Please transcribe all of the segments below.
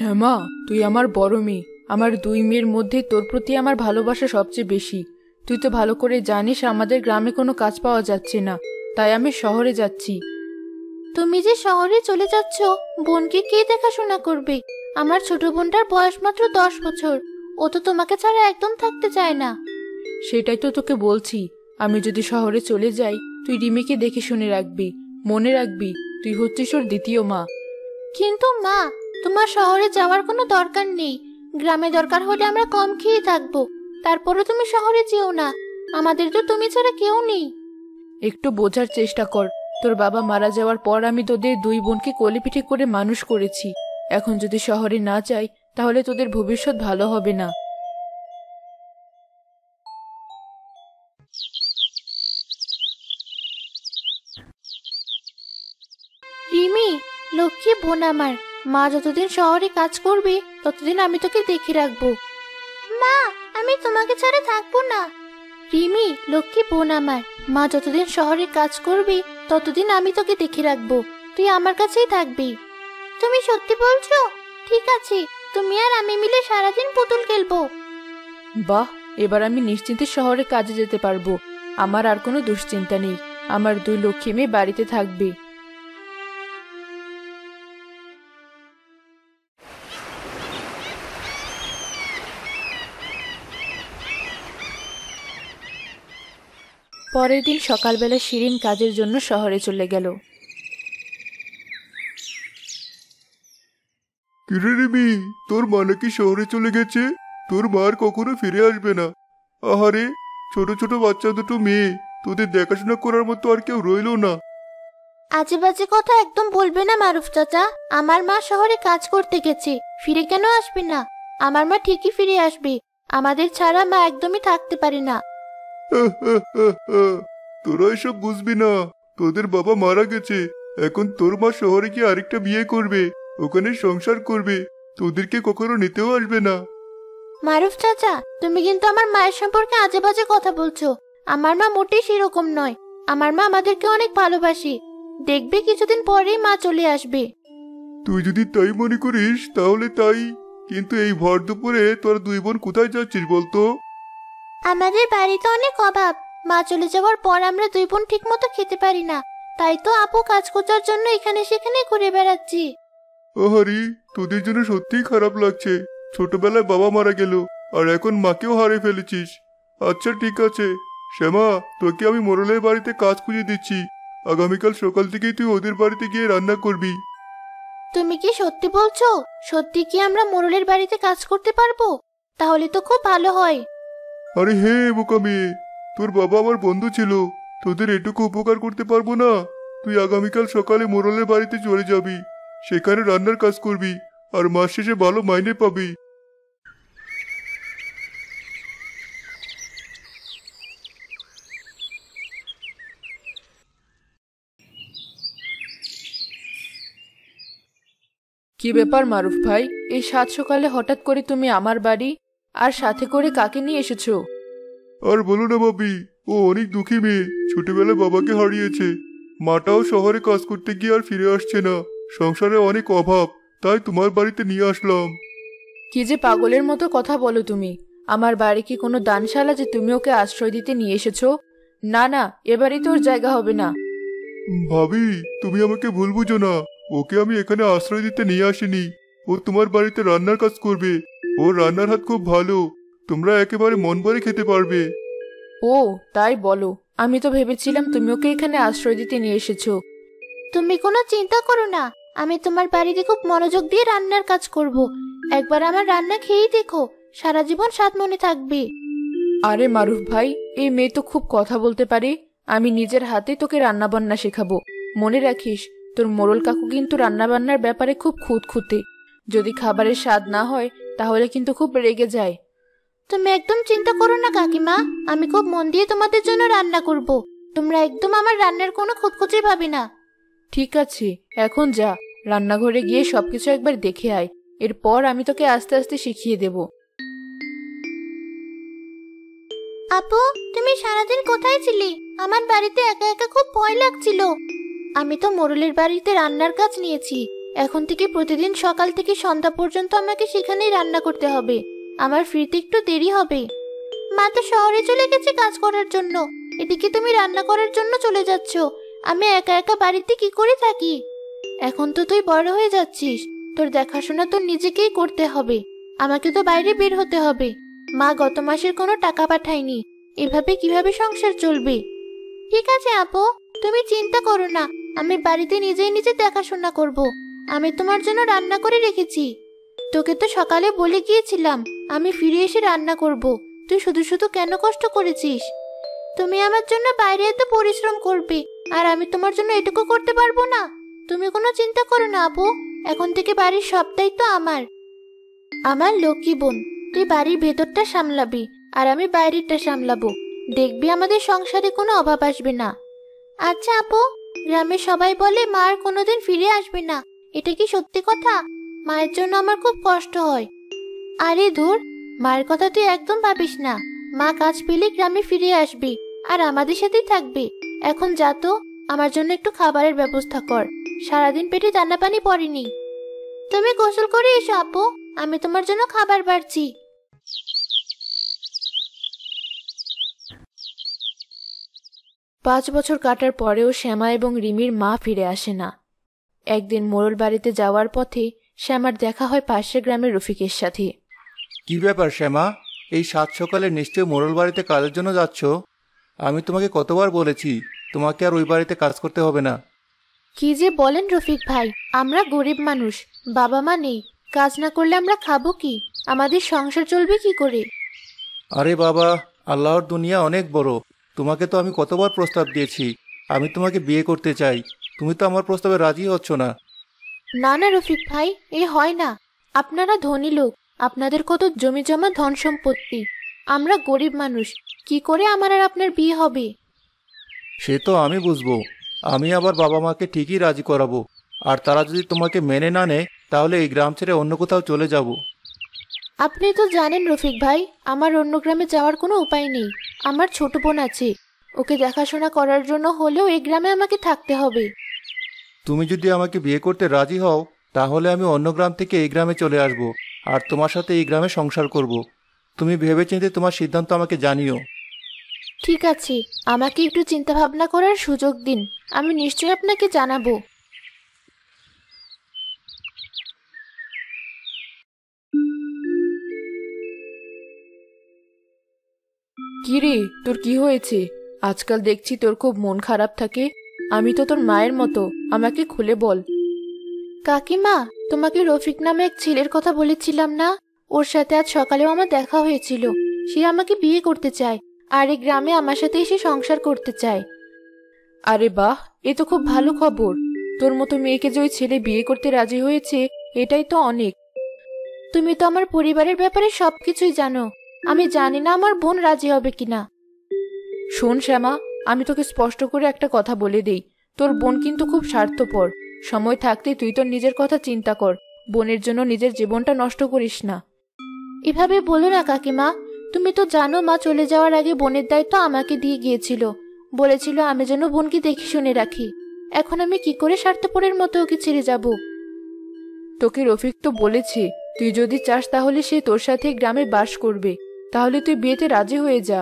শ্যামা, তুই আমার বড় মেয়ে। আমার দুই মেয়ের মধ্যে তোর প্রতি আমার ভালোবাসা সবচেয়ে বেশি। তুই তো ভালো করে জানিস আমাদের গ্রামে কোনো কাজ পাওয়া যাচ্ছে না, তাই আমি শহরে যাচ্ছি। তুমি যে শহরে চলে যাচ্ছ, বোনকে কে দেখাশোনা করবে? আমার ছোট বোনটার বয়স মাত্র 10 বছর। ও তো তোমাকে ছাড়া একদম থাকতে চায় না। সেটাই তো তোকে বলছি, আমি যদি শহরে চলে যাই তুই রিমিকে দেখে শুনে রাখবি। মনে রাখবি, তুই হচ্ছিস ওর দ্বিতীয় মা। কিন্তু মা, তোমার শহরে যাওয়ার কোনো দরকার নেই। গ্রামে দরকার হলে আমরা কম খেয়ে থাকবো। তারপরে তুমি শহরে যেও না। আমাদের তো তুমি ছাড়া কেউ নেই। একটু বোঝার চেষ্টা কর। তোর বাবা মারা যাওয়ার পর আমি তোদের দুই বোনকে কোলে পিঠে করে মানুষ করেছি। এখন যদি শহরে না যাই তাহলে তোদের ভবিষ্যৎ ভালো হবে না। রিমি, লক্ষ্মী বোন আমার, মা যতদিন শহরে কাজ করবে ততদিন আমি তোকে দেখে রাখবো। মা, আমি তোমাকে ছাড়া থাকবো না। রিমি, লক্ষ্মী বোন আমার, মা যতদিন শহরে কাজ করবে ততদিন আমি তোকে দেখে রাখবো। তুই আমার কাছেই থাকবি। তুমি সত্যি বলছো? ঠিক আছে, তুমি আর আমি মিলে সারাদিন পুতুল খেলবো। বাহ, এবার আমি নিশ্চিন্তে শহরে কাজে যেতে পারবো। আমার আর কোনো দুশ্চিন্তা নেই। আমার দুই লক্ষ্মী মেয়ে বাড়িতে থাকবে। পরের দিন সকালবেলা শিরিন কাজের জন্য শহরে চলে গেল। কিরে রিমি, তোর মা নাকি শহরে চলে গেছে? তোর মার কখনো ফিরে আসবে না। আহারে, ছোট ছোট বাচ্চা দুটো মেয়ে, তোদের দেখাশোনা করার মতো আর কেউ রইলো না। আজে বাজে কথা একদম বলবে না মারুফ চাচা। আমার মা শহরে কাজ করতে গেছে, ফিরে কেন আসবে না? আমার মা ঠিকই ফিরে আসবে। আমাদের ছাড়া মা একদমই থাকতে পারে না। তোরা এসব বুঝবি না। তোদের বাবা মারা গেছে, এখন তোর মা শহরে গিয়ে আরেকটা বিয়ে করবে, ওখানে সংসার করবে, তোদেরকে কখনো নিতেও আসবে না। মারুফ চাচা, তুমি কিন্তু আমার মায়ের সম্পর্কে আজে বাজে কথা বলছো। আমার মা মোটেই সেরকম নয়। আমার মা আমাদেরকে অনেক ভালোবাসে। দেখবে কিছুদিন পরেই মা চলে আসবে। তুই যদি তাই মনে করিস তাহলে তাই, কিন্তু এই ভর দুপুরে তোরা দুই বোন কোথায় যাচ্ছিস বলতো? আমাদের বাড়িতে অনেক অভাব। মা চলে যাওয়ার পর আমরা দুই বোন ঠিক মতো খেতে পারি না। তাই তো আপু কাজ খোঁজার জন্য এখানে সেখানে ঘুরে বেড়াচ্ছি। আহারি, তোদের জন্য সত্যিই খারাপ লাগছে। ছোটবেলায় বাবা মারা গেল, আর এখন মাকেও হারিয়ে ফেলেছিস। আচ্ছা ঠিক আছে শ্যামা, তোকে আমি মোড়লের বাড়িতে কাজ খুঁজে দিচ্ছি। আগামীকাল সকাল থেকেই তুই ওদের বাড়িতে গিয়ে রান্না করবি। তুমি কি সত্যি বলছো? সত্যি কি আমরা মোড়লের বাড়িতে কাজ করতে পারবো? তাহলে তো খুব ভালো হয়। আরে হে বোকা মেয়ে, তোর বাবা আমার বন্ধু ছিল, তোদের এটুকু উপকার করতে পারবো না? তুই আগামীকাল সকালে মোড়লের বাড়িতে চলে যাবি, সেখানে রান্নার কাজ করবি, আর মাস শেষে ভালো মাইনে পাবি। কি ব্যাপার মারুফ ভাই, এই সাত সকালে হঠাৎ করে তুমি আমার বাড়ি, আর সাথে করে কাকে নিয়ে এসেছো? আর বলো না ভাবি, ও অনেক দুঃখী মেয়ে, ছোটবেলায় বাবাকে হারিয়েছে। মাটাও শহরে কাজ করতে গিয়ে আর ফিরে আসছে না, সংসারে অনেক অভাব, তাই তোমার বাড়িতে নিয়ে আসলাম। কি যে পাগলের মতো কথা বলো তুমি! আমার বাড়ি কি কোনো দানশালা যে তুমি ওকে আশ্রয় দিতে নিয়ে এসেছো? না না, এবারই তোর জায়গা হবে না। ভাবি, তুমি আমাকে ভুল বুঝো না। ওকে আমি এখানে আশ্রয় দিতে নিয়ে আসিনি। ও তোমার বাড়িতে রান্নার কাজ করবে। ওর রান্নার হাত খুব ভালো, তোমরা একেবারে মন ভরে খেতে পারবে। ও তাই বলো? আমি তো ভেবেছিলাম তুমি ওকে এখানে আশ্রয় দিতে নিয়ে এসেছো। তুমি কোনো চিন্তা করো না, আমি তোমার বাড়িতে খুব মনোযোগ দিয়ে রান্নার কাজ করব। একবার আমার রান্না খেয়েই দেখো, সারা জীবন স্বাদ মনে থাকবে। আরে মারুফ ভাই, এই মেয়ে তো খুব কথা বলতে পারে। আমি নিজের হাতে তোকে রান্না বান্না শেখাবো। মনে রাখিস, তোর মোড়ল কাকু কিন্তু রান্না বান্নার ব্যাপারে খুব খুঁতখুঁতে। যদি খাবারের স্বাদ না হয় তাহলে কিন্তু খুব রেগে যায়। তুমি একদম চিন্তা করো না কাকিমা, আমি খুব মন দিয়ে তোমাদের জন্য রান্না করব। তোমরা একদম আমার রান্নার কোনো খুঁতখুঁতি ভাবি না। ঠিক আছে, এখন যা, রান্নাঘরে গিয়ে সবকিছু একবার দেখে আয়। এরপর আমি তোকে আস্তে আস্তে শিখিয়ে দেব। আপু, তুমি সারাদিন কোথায় ছিলে? আমার বাড়িতে একা একা খুব ভয় লাগছিল। আমি তো মোড়লের বাড়িতে রান্নার কাজ নিয়েছি। এখন থেকে প্রতিদিন সকাল থেকে সন্ধ্যা পর্যন্ত আমাকে সেখানেই রান্না করতে হবে। আমার ফিরতে একটু দেরি হবে। মা তো শহরে চলে গেছে কাজ করার জন্য, এদিকে তুমি রান্না করার জন্য চলে যাচ্ছ। আমি একা একা বাড়িতে কি করে থাকি? এখন তো তুই বড় হয়ে যাচ্ছিস, তোর দেখাশোনা তো নিজেকেই করতে হবে। আমাকে তো বাইরে বের হতে হবে। মা গত মাসের কোনো টাকা পাঠায়নি, এভাবে কিভাবে সংসার চলবে? ঠিক আছে আপু, তুমি চিন্তা করো না, আমি বাড়িতে নিজেই নিজে দেখাশোনা করব। আমি তোমার জন্য রান্না করে রেখেছি। তোকে তো সকালে বলে গিয়েছিলাম আমি ফিরে এসে রান্না করব। তুই শুধু শুধু কেন কষ্ট করেছিস? তুমি আমার জন্য বাইরে এত পরিশ্রম করবে, আর আমি তোমার জন্য এটুকু করতে পারবো না? তুমি কোনো চিন্তা করো না আপু, এখন থেকে বাড়ির সব দায়িত্ব আমার। আমার লক্ষ্মী বোন, তুই বাড়ির ভেতরটা সামলাবি আর আমি বাইরেরটা সামলাবো। দেখবি আমাদের সংসারে কোনো অভাব আসবে না। আচ্ছা আপু, গ্রামের সবাই বলে মা আর কোনোদিন ফিরে আসবে না, এটা কি সত্যি কথা? মায়ের জন্য আমার খুব কষ্ট হয়। আরে ধুর, মায়ের কথা তুই একদম ভাবিস না। মা কাজ পেলে গ্রামে ফিরে আসবে আর আমাদের সাথেই থাকবে। এখন যা তো, আমার জন্য একটু খাবারের ব্যবস্থা কর। সারাদিন পেটে দানা পানি পড়েনি। তুমি গোসল করে এসো আপু, আমি তোমার জন্য খাবার বাড়ছি। 5 বছর কাটার পরেও শ্যামা এবং রিমির মা ফিরে আসে না। একদিন মোড়ল বাড়িতে যাওয়ার পথে শ্যামার দেখা হয় পাশের গ্রামের রফিকের সাথে। কি ব্যাপার শ্যামা, এই সাত সকালে নিশ্চয় মোড়ল বাড়িতে কাজের জন্য যাচ্ছ? আমি তোমাকে কতবার বলেছি তোমাকে আর ওই বাড়িতে কাজ করতে হবে না। কি যে বলেন রফিক ভাই, আমরা গরিব মানুষ, বাবা মা নেই, কাজ না করলে আমরা খাবো কি? আমাদের সংসার চলবে কি করে? আরে বাবা, আল্লাহর দুনিয়া অনেক বড়। তোমাকে তো আমি কতবার প্রস্তাব দিয়েছি আমি তোমাকে বিয়ে করতে চাই, তুমি তো আমার প্রস্তাবে রাজি হচ্ছ না। না না রফিক ভাই, এ হয় না। আপনারা ধনী লোক, আপনাদের কত জমি জমা ধন সম্পত্তি। আমরা গরিব মানুষ, কি করে আমার আর আপনার বিয়ে হবে? সে তো আমি বুঝবো, আমি আবার বাবা মাকে ঠিকই রাজি করাবো। আর তারা যদি তোমাকে মেনে না নেয় তাহলে এই গ্রাম ছেড়ে অন্য কোথাও চলে যাব। আপনি তো জানেন রফিক ভাই, আমার অন্য গ্রামে যাওয়ার কোনো উপায় নেই। আমার ছোট বোন আছে, ওকে দেখাশোনা করার জন্য হলেও এই গ্রামে আমাকে থাকতে হবে। তুমি যদি আমাকে বিয়ে করতে রাজি হও তাহলে আমি অন্য গ্রাম থেকে এই গ্রামে চলে আসব আর তোমার সাথে এই গ্রামে সংসার করব। তুমি ভেবেচিন্তে তোমার সিদ্ধান্ত আমাকে জানিও। ঠিক আছে, আমাকে একটু চিন্তা ভাবনা করার সুযোগ দিন, আমি নিশ্চয়ই আপনাকে জানাবো। কি রে, তোর কি হয়েছে? আজকাল দেখছি তোর খুব মন খারাপ থাকে। আমি তো তোর মায়ের মতো, আমাকে খুলে বল। কাকিমা, তোমাকে রফিক নামে এক ছেলের কথা বলেছিলাম না? ওর সাথে আজ সকালেও আমার দেখা হয়েছিল। সে আমাকে বিয়ে করতে চায় আর এই গ্রামে আমার সাথে এসে সংসার করতে চায়। আরে বাহ, এ তো খুব ভালো খবর। তোর মতো মেয়েকে যে ওই ছেলে বিয়ে করতে রাজি হয়েছে, এটাই তো অনেক। তুমি তো আমার পরিবারের ব্যাপারে সবকিছুই জানো, আমি জানি না আমার বোন রাজি হবে কিনা। শোন শ্যামা, আমি তোকে স্পষ্ট করে একটা কথা বলে দেই, তোর বোন কিন্তু খুব স্বার্থপর। সময় থাকতে তুই তোর নিজের কথা চিন্তা কর, বোনের জন্য নিজের জীবনটা নষ্ট করিস না। এভাবে বলো না কাকিমা, তুমি তো জানো মা চলে যাওয়ার আগে বোনের দায়িত্ব আমাকে দিয়ে গিয়েছিল। বলেছিল আমি যেন বোনকে দেখে শুনে রাখি। এখন আমি কি করে স্বার্থপরের মতো ওকে ছেড়ে যাব? তোকে রফিক তো বলেছে, তুই যদি চাস তাহলে সে তোর সাথে গ্রামে বাস করবে, তাহলে তুই বিয়েতে রাজি হয়ে যা।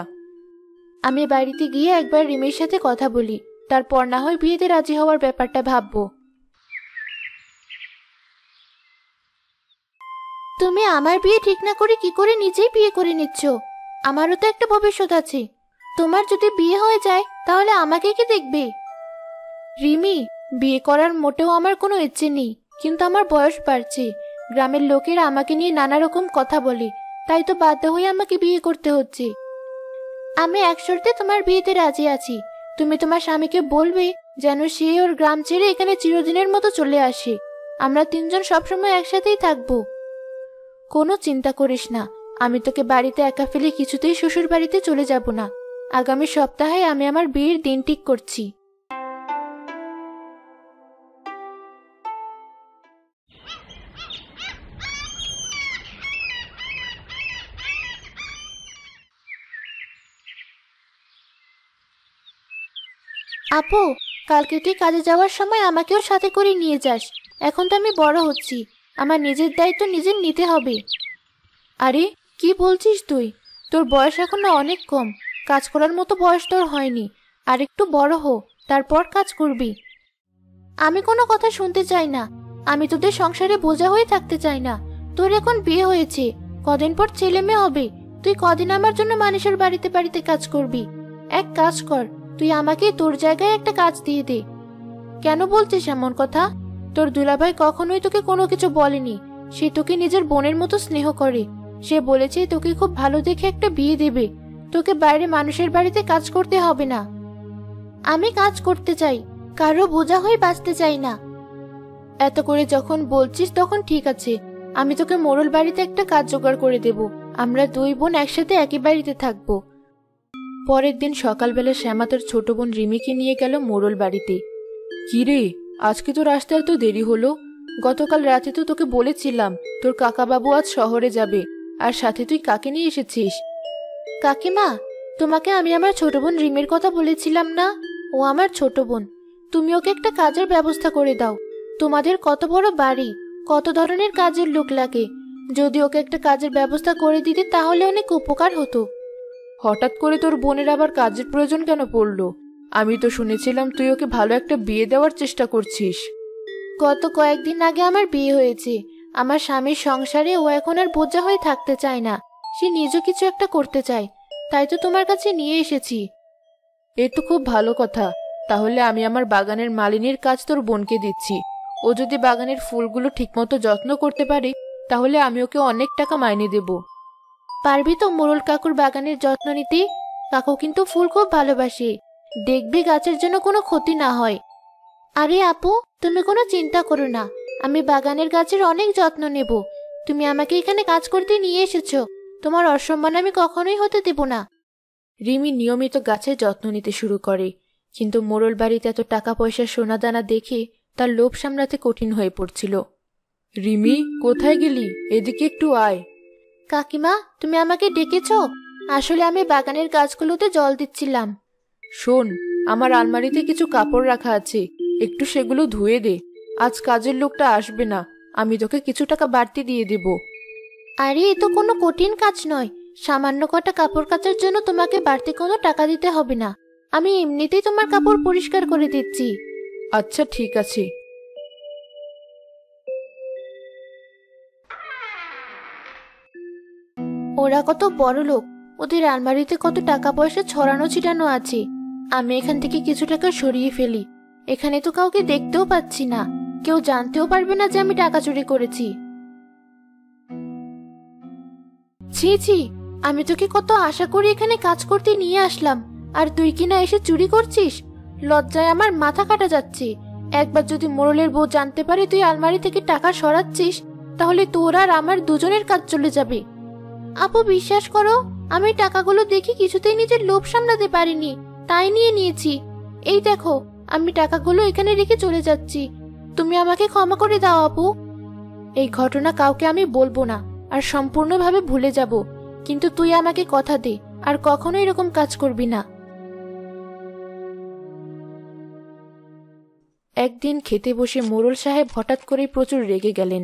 আমি বাড়িতে গিয়ে একবার রিমির সাথে কথা বলি, তারপর না হয় বিয়েতে রাজি হওয়ার ব্যাপারটা ভাববো। তুমি আমার বিয়ে ঠিক না করে কি করে নিজেই বিয়ে করে নিচ্ছ? আমারও তো একটা ভবিষ্যৎ আছে। তোমার যদি বিয়ে হয়ে যায় তাহলে আমাকে কি দেখবে? রিমি, বিয়ে করার মোটেও আমার কোনো ইচ্ছে নেই, কিন্তু আমার বয়স বাড়ছে, গ্রামের লোকেরা আমাকে নিয়ে নানা রকম কথা বলে, তাই তো বাধ্য হয়ে আমাকে বিয়ে করতে হচ্ছে। আমি এক শর্তে তোমার বিয়েতে রাজি আছি। তুমি তোমার স্বামীকে বলবে যেন সে ওর গ্রাম ছেড়ে এখানে চিরদিনের মতো চলে আসে। আমরা তিনজন সবসময় একসাথেই থাকবো। কোনো চিন্তা করিস না, আমি তোকে বাড়িতে একা ফেলে কিছুতেই শ্বশুর বাড়িতে চলে যাব না। আগামী সপ্তাহে আমি আমার বিয়ের দিন ঠিক করছি। আপু, কালকে তুই কাজে যাওয়ার সময় আমাকেও সাথে করে নিয়ে যাস। এখন তো আমি বড় হচ্ছি, আমার নিজের দায়িত্ব নিজের নিতে হবে। আরে কি বলছিস তুই? তোর বয়স এখনো অনেক কম, কাজ করার মতো বয়স তোর হয়নি। আর একটু বড় হো, তারপর কাজ করবি। আমি কোনো কথা শুনতে চাই না। আমি তোদের সংসারে বোঝা হয়ে থাকতে চাই না। তোর এখন বিয়ে হয়েছে, কদিন পর ছেলে মেয়ে হবে। তুই কদিন আমার জন্য মানুষের বাড়িতে বাড়িতে কাজ করবি? এক কাজ কর, তুই আমাকে তোর জায়গায় একটা কাজ দিয়ে দে। কেন বলছিস এমন কথা? তোর দুলাভাই কখনোই তোকে কোনো কিছু বলেনি। সে তোকে নিজের বোনের মতো স্নেহ করে। সে বলেছে তোকে খুব ভালো দেখে একটা বিয়ে দেবে। তোকে বাইরে মানুষের বাড়িতে কাজ করতে হবে না। আমি কাজ করতে চাই, কারো বোঝা হয়ে বাঁচতে চাই না। এত করে যখন বলছিস তখন ঠিক আছে, আমি তোকে মোড়ল বাড়িতে একটা কাজ জোগাড় করে দেব। আমরা দুই বোন একসাথে একই বাড়িতে থাকবো। পরের দিন সকালবেলা শ্যামা তার ছোট বোন রিমিকে নিয়ে গেল মোড়ল বাড়িতে। কি রে, আজকে তোর আসতে এত দেরি হলো? গতকাল রাতে তো তোকে বলেছিলাম তোর কাকাবাবু আজ শহরে যাবে, আর সাথে তুই কাকে নিয়ে এসেছিস? কাকিমা, তোমাকে আমি আমার ছোট বোন রিমির কথা বলেছিলাম না? ও আমার ছোট বোন। তুমি ওকে একটা কাজের ব্যবস্থা করে দাও। তোমাদের কত বড় বাড়ি, কত ধরনের কাজের লোক লাগে। যদি ওকে একটা কাজের ব্যবস্থা করে দিতে তাহলে অনেক উপকার হতো। হঠাৎ করে তোর বোনের আবার কাজের প্রয়োজন কেন পড়লো? আমি তো শুনেছিলাম তুই ওকে ভালো একটা বিয়ে দেওয়ার চেষ্টা করছিস। গত কয়েকদিন আগে আমার বিয়ে হয়েছে। আমার স্বামীর সংসারে ও এখন আর বোঝা হয়ে থাকতে চায় না। সে নিজে কিছু একটা করতে চায়, তাই তো তোমার কাছে নিয়ে এসেছি। এ তো খুব ভালো কথা। তাহলে আমি আমার বাগানের মালিনীর কাজ তোর বোনকে দিচ্ছি। ও যদি বাগানের ফুলগুলো ঠিকমতো যত্ন করতে পারে তাহলে আমি ওকে অনেক টাকা মাইনে দেব। পারবি তো মোড়ল কাকুর বাগানের যত্ন নিতে? কাকু কিন্তু ফুল খুব ভালোবাসে। দেখবি গাছের জন্য কোনো ক্ষতি না হয়। আরে আপু, তুমি কোনো চিন্তা করো না, আমি বাগানের গাছের অনেক যত্ন নেব। তুমি আমাকে এখানে কাজ করতে নিয়ে এসেছো, তোমার অসম্মান আমি কখনোই হতে দেব না। রিমি নিয়মিত গাছের যত্ন নিতে শুরু করে, কিন্তু মোড়ল বাড়িতে এত টাকা পয়সা সোনাদানা দেখে তার লোভ সামলাতে কঠিন হয়ে পড়ছিল। রিমি, কোথায় গেলি? এদিকে একটু আয়। কাকিমা, তুমি আমাকে ডেকেছ? আসলে আমি বাগানের গাছগুলোতে জল দিচ্ছিলাম। শোন, আমার আলমারিতে কিছু কাপড় রাখা আছে, একটু সেগুলো ধুয়ে দে। আজ কাজের লোকটা আসবে না, আমি তোকে কিছু টাকা বাড়তি দিয়ে দেব। আরে এ তো কোনো কঠিন কাজ নয়। সামান্য কটা কাপড় কাচার জন্য তোমাকে বাড়তি কোনো টাকা দিতে হবে না। আমি এমনিতেই তোমার কাপড় পরিষ্কার করে দিচ্ছি। আচ্ছা ঠিক আছে। ওরা কত বড় লোক, ওদের আলমারিতে কত টাকা পয়সা ছড়ানো ছিটানো আছে। আমি এখান থেকে কিছু টাকা সরিয়ে ফেলি। এখানে তো কাউকে দেখতেও পাচ্ছি না, কেউ জানতেও পারবে না যে আমি টাকা চুরি করেছি। ছি ছি, আমি তোকে কত আশা করে এখানে কাজ করতে নিয়ে আসলাম, আর তুই কিনা এসে চুরি করছিস? লজ্জায় আমার মাথা কাটা যাচ্ছে। একবার যদি মোড়লের বউ জানতে পারে তুই আলমারি থেকে টাকা সরাচ্ছিস, তাহলে তোর আর আমার দুজনের কাজ চলে যাবে। আপু বিশ্বাস করো, আমি টাকাগুলো দেখে কিছুতেই নিজের লোভ সামলাতে পারিনি, তাই নিয়ে নিয়েছি। এই দেখো, আমি টাকাগুলো এখানে রেখে চলে যাচ্ছি। তুমি আমাকে ক্ষমা করে দাও আপু। এই ঘটনা কাউকে আমি বলবো না, আর সম্পূর্ণভাবে ভুলে যাব। কিন্তু তুই আমাকে কথা দে, আর কখনো এরকম কাজ করবি না। একদিন খেতে বসে মোড়ল সাহেব হঠাৎ করে প্রচুর রেগে গেলেন।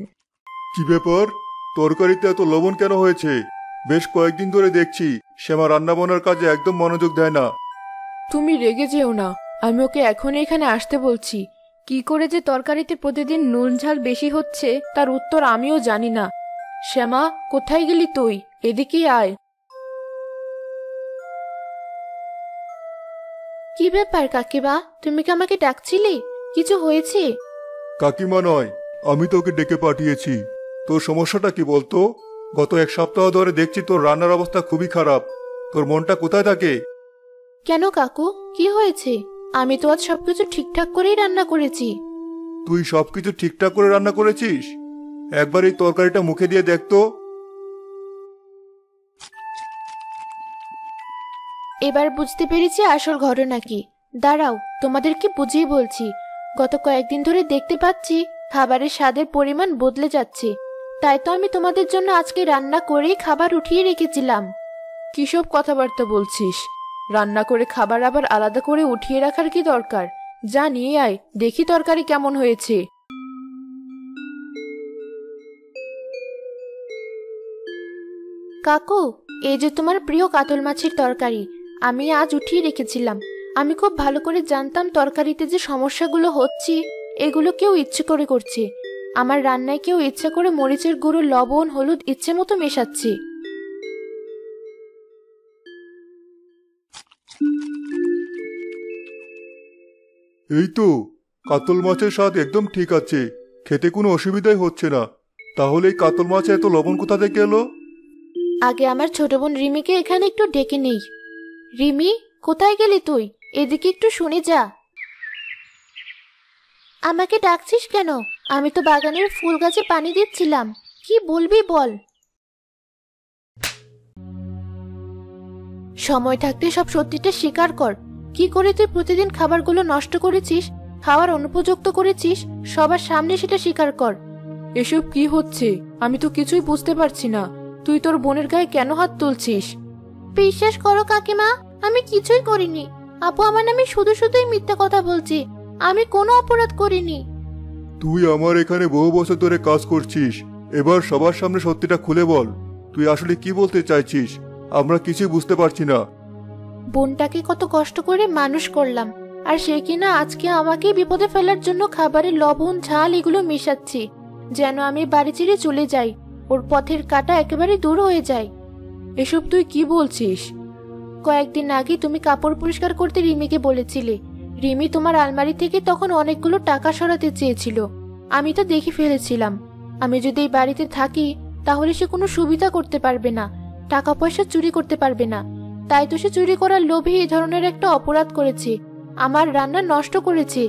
কি ব্যাপার, তরকারিতে এত লবণ কেন হয়েছে? বেশ কয়েকদিন ধরে দেখছি শ্যামা রান্না বান্নার কাজে একদম মনোযোগ দেয় না। তুমি রেগে যেও না, আমি ওকে এখনই এখানে আসতে বলছি। কি করে যে তরকারিতে প্রতিদিন নুন ঝাল বেশি হচ্ছে তার উত্তর আমিও জানি না। শ্যামা, কোথায় গেলি তুই? এদিকে আয়। কি ব্যাপার কাকিমা, তুমি কি আমাকে ডাকছিলে? কিছু হয়েছে? কাকিমা নয়, আমি তোকে ডেকে পাঠিয়েছি। তোর সমস্যাটা কি বলতো? গত এক সপ্তাহ ধরে দেখছি তোর রান্নার অবস্থা খুবই খারাপ। তোর মনটা কোথায় থাকে? কেন কাকু, কি হয়েছে? আমি তো আজ সবকিছু ঠিকঠাক করেই রান্না করেছি। তুই সবকিছু ঠিকঠাক করে রান্না করেছিস? একবার এই তরকারিটা মুখে দিয়ে দেখতো। এবার বুঝতে পেরেছি আসল ঘটনা কি। দাঁড়াও, তোমাদেরকে বুঝিয়ে বলছি। গত কয়েকদিন ধরে দেখতে পাচ্ছি খাবারের স্বাদের পরিমাণ বদলে যাচ্ছে, তাই তো আমি তোমাদের জন্য আজকে রান্না করেই খাবার উঠিয়ে রেখেছিলাম। কিসব কথাবার্তা বলছিস? রান্না করে খাবার আবার আলাদা করে উঠিয়ে রাখার কি দরকার? যা নিয়ে আয়, দেখি তরকারি কেমন হয়েছে। কাকু, এই যে তোমার প্রিয় কাতল মাছের তরকারি, আমি আজ উঠিয়ে রেখেছিলাম। আমি খুব ভালো করে জানতাম তরকারিতে যে সমস্যাগুলো হচ্ছে এগুলো কেউ ইচ্ছে করে করছে। আমার রান্নায় কেউ ইচ্ছা করে মরিচের গুঁড়ো, লবণ, হলুদ ইচ্ছে মতো মেশাচ্ছে। এই তো, কাতল মাছের স্বাদ একদম ঠিক আছে, খেতে কোনো অসুবিধাই হচ্ছে না। তাহলে এই কাতল মাছে এত লবণ কোথা থেকে এলো? আগে আমার ছোট বোন রিমিকে এখানে একটু ডেকে নেই। রিমি, কোথায় গেলি তুই? এদিকে একটু শুনে যা। আমাকে ডাকছিস কেন? আমি তো বাগানের ফুল গাছে পানি দিচ্ছিলাম। কি বলবি বল। সময় থাকতে সব সত্যিটা স্বীকার কর। কি করে তুই প্রতিদিন খাবারগুলো নষ্ট করেছিস, খাওয়ার অনুপযুক্ত করেছিস, সবার সামনে সেটা স্বীকার কর। এসব কি হচ্ছে? আমি তো কিছুই বুঝতে পারছি না। তুই তোর বোনের গায়ে কেন হাত তুলছিস? বিশ্বাস করো কাকিমা, আমি কিছুই করিনি। আপু আমার নামে শুধু শুধুই মিথ্যা কথা বলছি। আমি কোনো অপরাধ করিনি। তুই আমার এখানে বহু বছর ধরে কাজ করছিস, এবার সবার সামনে সত্যিটা খুলে বল। তুই আসলে কি বলতে চাইছিস? আমরা কিছুই বুঝতে পারছি না। বোনটাকে কত কষ্ট করে মানুষ করলাম, আর সে কিনা আজকে আমাকে বিপদে ফেলার জন্য খাবারে লবণ, ঝাল এগুলো মেশাচ্ছি, যেন আমি বাড়ি ছেড়ে চলে যাই, ওর পথের কাঁটা একেবারে দূর হয়ে যায়। এসব তুই কি বলছিস? কয়েকদিন আগে তুমি কাপড় পরিষ্কার করতে রিমিকে বলেছিলে। রিমি তোমার আলমারি থেকে তখন অনেকগুলো টাকা সরাতে চেয়েছিল। আমি তো দেখে ফেলেছিলাম। আমি যদি এই বাড়িতে থাকি তাহলে সে কোনো সুবিধা করতে পারবে না, টাকা পয়সা চুরি করতে পারবে না। তাই তো সে চুরি করার লোভে এই ধরনের একটা অপরাধ করেছে, আমার রান্না নষ্ট করেছে।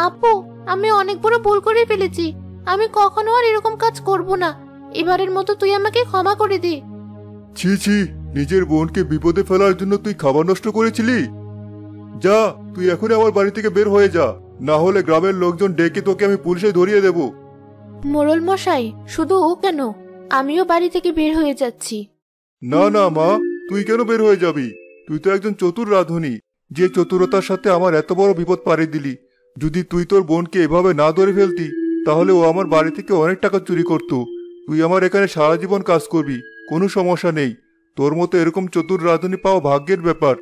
আপু, আমি অনেক বড় ভুল করে ফেলেছি। আমি কখনো আর এরকম কাজ করব না। এবারের মতো তুই আমাকে ক্ষমা করে দে। ছি ছি, নিজের বোনকে বিপদে ফেলার জন্য তুই খাবার নষ্ট করেছিলি? যা, তুই এখনই আমার বাড়ি থেকে বের হয়ে যা, না হলে গ্রামের লোকজন ডেকে তোকে আমি পুলিশে ধরিয়ে দেব। মোড়ল মশাই, শুধু ও কেন, আমিও বাড়ি থেকে বের হয়ে যাচ্ছি। না না মা, তুই কেন বের হয়ে যাবি? তুই তো একজন চতুর রাঁধুনি, যে চতুরতার সাথে আমার এত বড় বিপদ পাড়ি দিলি। যদি তুই তোর বোনকে এভাবে না ধরে ফেলতি তাহলে ও আমার বাড়ি থেকে অনেক টাকা চুরি করত। তুই আমার এখানে সারা জীবন কাজ করবি, কোনো সমস্যা নেই। তোর মতো এরকম চতুর রাঁধুনি পাওয়া ভাগ্যের ব্যাপার।